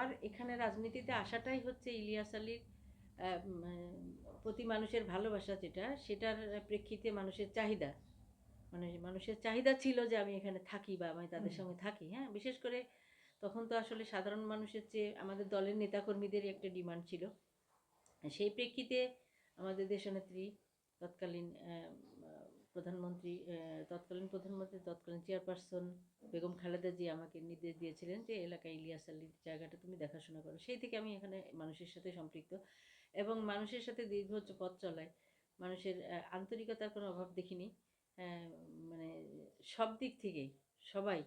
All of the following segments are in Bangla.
আমার এখানে রাজনীতিতে আসাটাই হচ্ছে ইলিয়াস আলীর প্রতি মানুষের ভালোবাসা, সেটার প্রেক্ষিতে মানুষের চাহিদা, মানে মানুষের চাহিদা ছিল যে আমি এখানে থাকি বা আমি তাদের সঙ্গে থাকি। হ্যাঁ, বিশেষ করে তখন তো আসলে সাধারণ মানুষের চেয়ে আমাদের দলের নেতাকর্মীদেরই একটা ডিমান্ড ছিল। সেই প্রেক্ষিতে আমাদের দেশনেত্রী তৎকালীন প্রধানমন্ত্রী তৎকালীন চেয়ারপারসন বেগম খালেদা জিয়া আমাকে নির্দেশ দিয়েছিলেন যে এলাকায় ইলিয়াস আলীর জায়গাটা তুমি দেখাশোনা করো। সেই থেকে আমি এখানে মানুষের সাথে সম্পৃক্ত এবং মানুষের সাথে দীর্ঘ পথ চলায় মানুষের আন্তরিকতার কোনো অভাব দেখিনি। মানে সব দিক থেকেই সবাই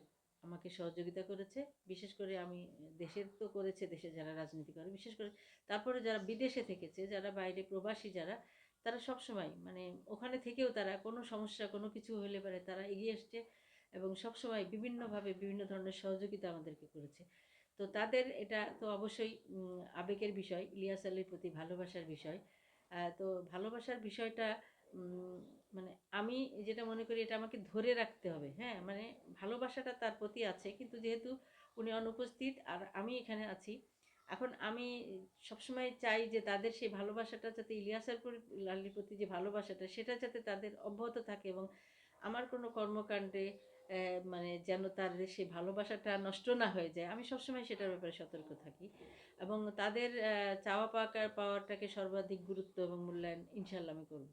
আমাকে সহযোগিতা করেছে। বিশেষ করে আমি দেশের তো করেছে, দেশে যারা রাজনীতি করে, বিশেষ করে তারপরে যারা বিদেশে থেকেছে, যারা বাইরে প্রবাসী যারা, তারা সবসময় মানে ওখানে থেকেও তারা কোনো সমস্যা কোনো কিছু হলে পারে তারা এগিয়ে এসছে এবং সবসময় বিভিন্নভাবে বিভিন্ন ধরনের সহযোগিতা আমাদেরকে করেছে। তো তাদের এটা তো অবশ্যই আবেগের বিষয়, ইলিয়াস আলীর প্রতি ভালোবাসার বিষয়। তো ভালোবাসার বিষয়টা মানে আমি যেটা মনে করি এটা আমাকে ধরে রাখতে হবে। হ্যাঁ, মানে ভালোবাসাটা তার প্রতি আছে, কিন্তু যেহেতু উনি অনুপস্থিত আর আমি এখানে আছি, এখন আমি সবসময় চাই যে তাদের সেই ভালোবাসাটা যাতে আলীর প্রতি যে ভালোবাসাটা সেটা যাতে তাদের অব্যাহত থাকে এবং আমার কোনো কর্মকাণ্ডে মানে যেন তার সেই ভালোবাসাটা নষ্ট না হয়ে যায়, আমি সবসময় সেটার ব্যাপারে সতর্ক থাকি এবং তাদের চাওয়া পাওয়াটাকে সর্বাধিক গুরুত্ব এবং মূল্যায়ন ইনশাল্লাহ আমি করব।